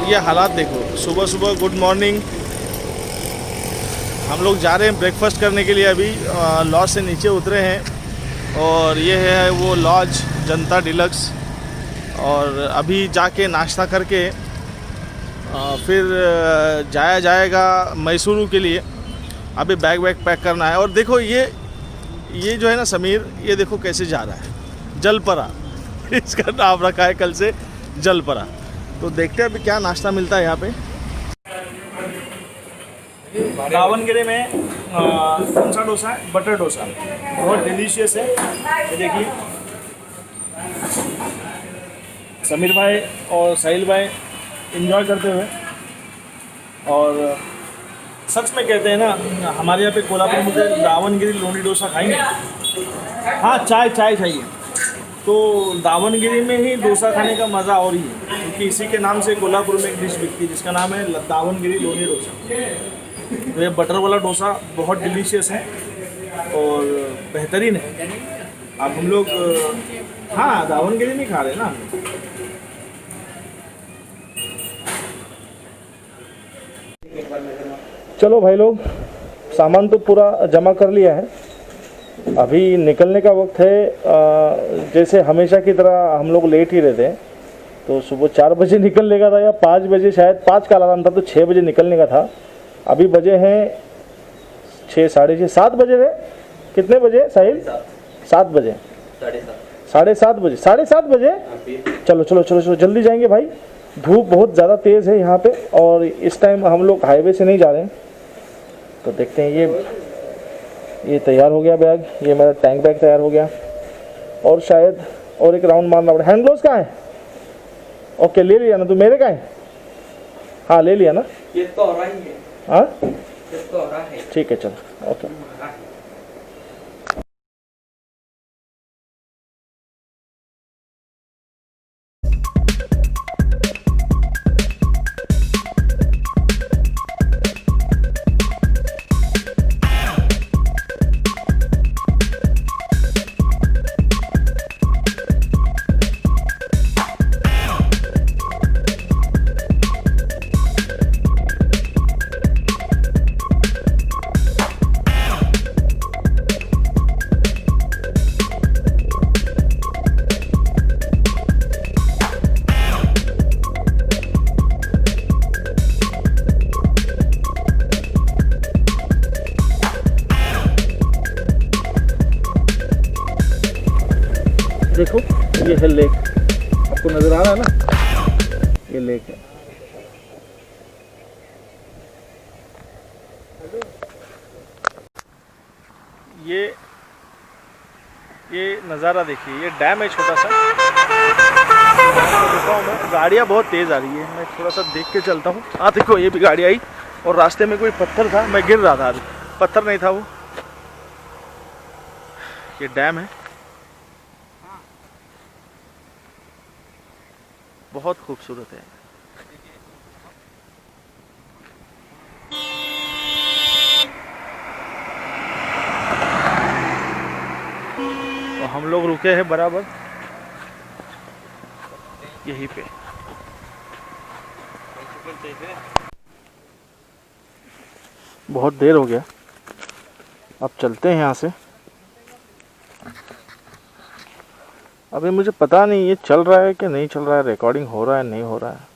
ये हालात देखो, सुबह सुबह गुड मॉर्निंग। हम लोग जा रहे हैं ब्रेकफास्ट करने के लिए। अभी लॉज से नीचे उतरे हैं और ये है वो लॉज जनता डिलक्स। और अभी जाके नाश्ता करके फिर जाया जाएगा मैसूरू के लिए। अभी बैग वैग करना है। और देखो ये जो है ना समीर, ये देखो कैसे जा रहा है, जलपरा इसका नाम रखा है कल से, जलपरा। तो देखते हैं अभी क्या नाश्ता मिलता है यहाँ पे। दावनगिरी में कौन सा डोसा है? बटर डोसा, बहुत डिलीशियस है। ये देखिए समीर भाई और साहिल भाई एंजॉय करते हुए। और सच में कहते हैं ना, हमारे यहाँ पे कोल्हापुर में दावनगिरी लोनी डोसा खाएंगे। हाँ, चाय चाहिए। तो दावनगिरी में ही डोसा खाने का मज़ा और ही है, क्योंकि इसी के नाम से कोल्हापुर में एक डिश बिकती है जिसका नाम है दावनगिरी लोनी डोसा। तो ये बटर वाला डोसा बहुत डिलीशियस है और बेहतरीन है। अब हम लोग हाँ दावनगिरी में खा रहे हैं ना। चलो भाई लोग, सामान तो पूरा जमा कर लिया है, अभी निकलने का वक्त है। जैसे हमेशा की तरह हम लोग लेट ही रहते हैं, तो सुबह 4 बजे निकलने का था या 5 बजे, शायद 5 का अलार्म था तो 6 बजे निकलने का था। अभी बजे हैं 6, साढ़े 6, 7 बजे रहे। कितने बजे साहिल? 7 बजे, 7:30 बजे, 7:30 बजे। चलो जल्दी जाएंगे भाई। धूप बहुत ज़्यादा तेज़ है यहाँ पे और इस टाइम हम लोग हाईवे से नहीं जा रहे हैं। तो देखते हैं। ये तैयार हो गया बैग, ये मेरा टैंक बैग तैयार हो गया। और शायद और एक राउंड मारना पड़े। हैंड ग्लोव्स कहाँ है? ओके, ले लिया ना तू? मेरे कहाँ है? हाँ ले लिया ना। ये तो हो रहा है। हाँ तो हो रहा है। ठीक है चलो, ओके। देखो ये है लेक, आपको नजर आ रहा है ना, ये लेक है। ये नज़ारा देखिए, ये डैम है छोटा सा। गाड़ियाँ बहुत तेज़ आ रही है, मैं थोड़ा सा देख के चलता हूँ। हाँ देखो, ये भी गाड़ी आई और रास्ते में कोई पत्थर था, मैं गिर रहा था। अभी पत्थर नहीं था वो, ये डैम है। बहुत खूबसूरत है। तो हम लोग रुके हैं बराबर यहीं पे। बहुत देर हो गया, अब चलते हैं यहाँ से। अभी मुझे पता नहीं ये चल रहा है कि नहीं चल रहा है, रिकॉर्डिंग हो रहा है नहीं हो रहा है।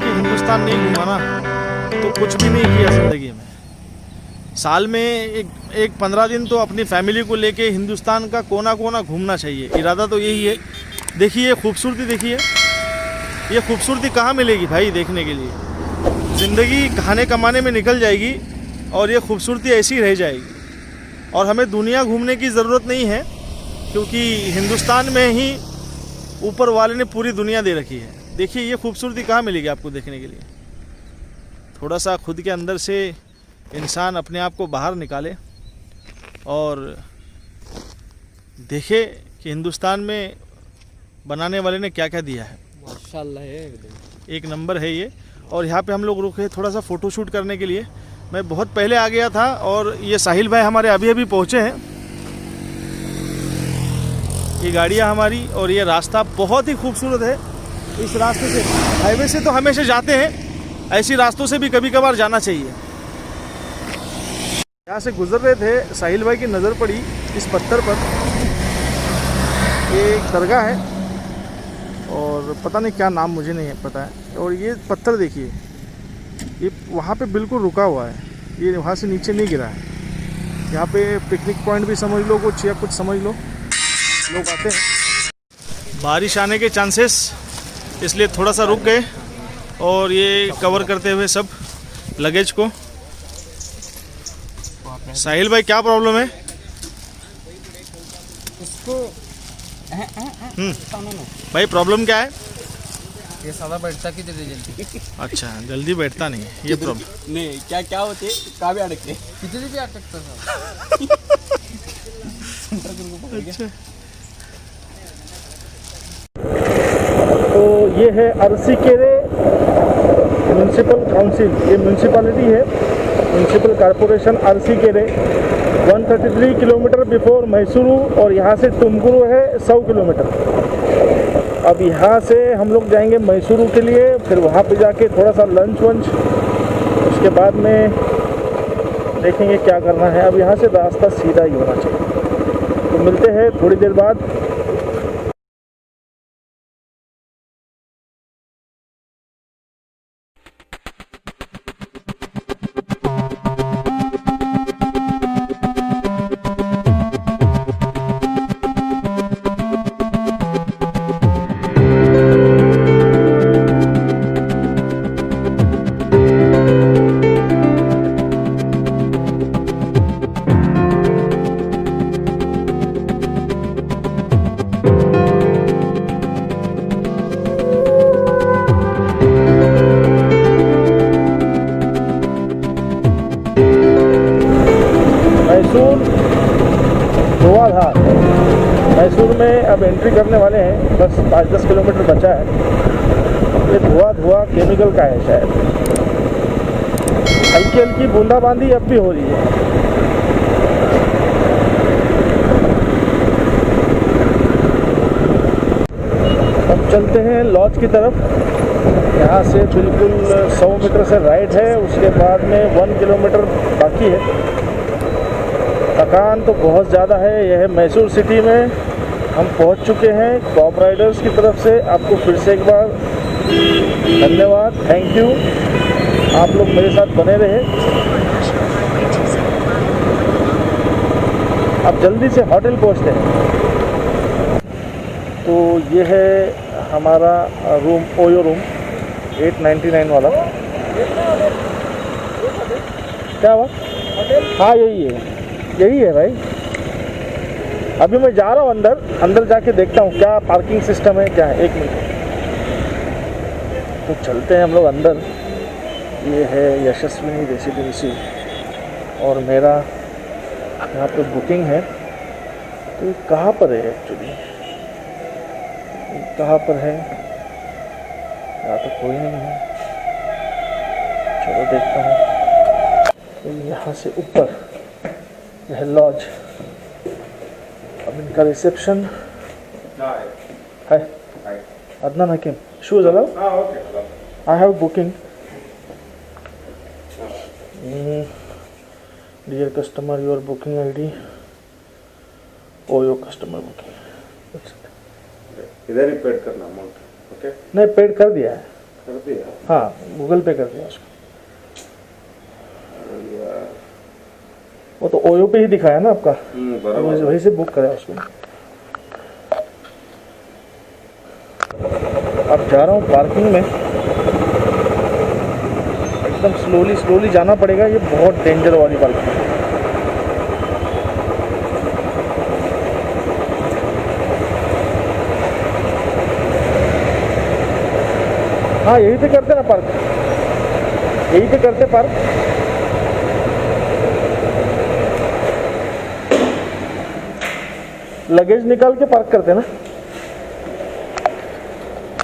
कि हिंदुस्तान नहीं घूमा ना तो कुछ भी नहीं किया ज़िंदगी में। साल में एक 15 दिन तो अपनी फैमिली को लेके हिंदुस्तान का कोना कोना घूमना चाहिए। इरादा तो यही है। देखिए खूबसूरती, देखिए ये खूबसूरती कहाँ मिलेगी भाई देखने के लिए। ज़िंदगी खाने कमाने में निकल जाएगी और ये खूबसूरती ऐसी रह जाएगी। और हमें दुनिया घूमने की ज़रूरत नहीं है, क्योंकि हिंदुस्तान में ही ऊपर वाले ने पूरी दुनिया दे रखी है। देखिए ये खूबसूरती कहाँ मिलेगी आपको देखने के लिए। थोड़ा सा खुद के अंदर से इंसान अपने आप को बाहर निकाले और देखे कि हिंदुस्तान में बनाने वाले ने क्या क्या दिया है। माशाल्लाह है, एकदम एक नंबर है ये। और यहाँ पे हम लोग रुके थोड़ा सा फ़ोटो शूट करने के लिए। मैं बहुत पहले आ गया था और ये साहिल भाई हमारे अभी अभी पहुँचे हैं। ये गाड़ियाँ हमारी और ये रास्ता बहुत ही खूबसूरत है। इस रास्ते से, हाईवे से तो हमेशा जाते हैं, ऐसी रास्तों से भी कभी कभार जाना चाहिए। यहाँ से गुजर रहे थे, साहिल भाई की नज़र पड़ी इस पत्थर पर। ये एक दरगाह है और पता नहीं क्या नाम, मुझे नहीं पता है। और ये पत्थर देखिए, ये वहाँ पे बिल्कुल रुका हुआ है, ये वहाँ से नीचे नहीं गिरा है। यहाँ पे पिकनिक पॉइंट भी समझ लो कुछ, या कुछ समझ लो, लोग आते हैं। बारिश आने के चांसेस, इसलिए थोड़ा सा रुक गए और ये कवर करते हुए सब लगेज को। साहिल भाई क्या प्रॉब्लम है इसको? भाई प्रॉब्लम क्या है? ये साला बैठता की जल्दी। अच्छा, जल्दी बैठता नहीं है ये प्रॉब्लम। नहीं, क्या क्या होते कहाँ भी अटकते, कितने भी अटकता था। अच्छा, तो ये है अरसीकेरे म्यूनसिपल काउंसिल, ये म्यूनसिपैलिटी है, municipal corporation Arsikere. 133 kilometre before Mysuru, और यहाँ से तुमकुरू है 100 किलोमीटर। अब यहाँ से हम लोग जाएंगे मैसूरू के लिए, फिर वहाँ पे जाके थोड़ा सा लंच वंच, उसके बाद में देखेंगे क्या करना है। अब यहाँ से रास्ता सीधा ही होना चाहिए। तो मिलते हैं थोड़ी देर बाद। मैसूर में अब एंट्री करने वाले हैं, बस 5-10 किलोमीटर बचा है। ये धुआं केमिकल का है शायद। हल्की हल्की बूंदाबांदी अब भी हो रही है। अब चलते हैं लॉज की तरफ। यहाँ से बिल्कुल 100 मीटर से राइट है, उसके बाद में 1 किलोमीटर बाकी है। थकान तो बहुत ज़्यादा है। यह है मैसूर सिटी में हम पहुंच चुके हैं। कोपराइडर्स की तरफ से आपको फिर से एक बार धन्यवाद, थैंक यू। आप लोग मेरे साथ बने रहे। अब जल्दी से होटल पहुंचते हैं। तो ये है हमारा रूम, ओयो रूम 899 वाला। क्या हुआ? हाँ यही है भाई। अभी मैं जा रहा हूँ अंदर जाके देखता हूँ क्या पार्किंग सिस्टम है, क्या है। 1 मिनट। तो चलते हैं हम लोग अंदर। ये है यशस्विनी रेसिडेंसी और मेरा यहाँ पे बुकिंग है। तो ये कहाँ पर है एक्चुअली, कहाँ पर है? यहाँ तो कोई नहीं है। चलो देखता हूँ। तो यहाँ से ऊपर यह लॉज। अब इनका रिसेप्शन है। Adnan Hakim, shoes allowed? Okay. I have booking. Dear customer, your booking ID. Oh, your customer booking. इधर ही पेड करना अमाउंट, ओके? नहीं, पेड कर दिया है। कर दिया। हाँ गूगल पे कर दिया उसको। वो तो ओयो पे ही दिखाया ना आपका, बराबर। वहीं से बुक करा उसको। अब जा रहा हूँ पार्किंग में, एकदम स्लोली स्लोली जाना पड़ेगा, ये बहुत डेंजर वाली पार्किंग है। हाँ यहीं पे करते ना पार्क, यहीं पे करते पार्क। लगेज निकाल के पार्क करते ना।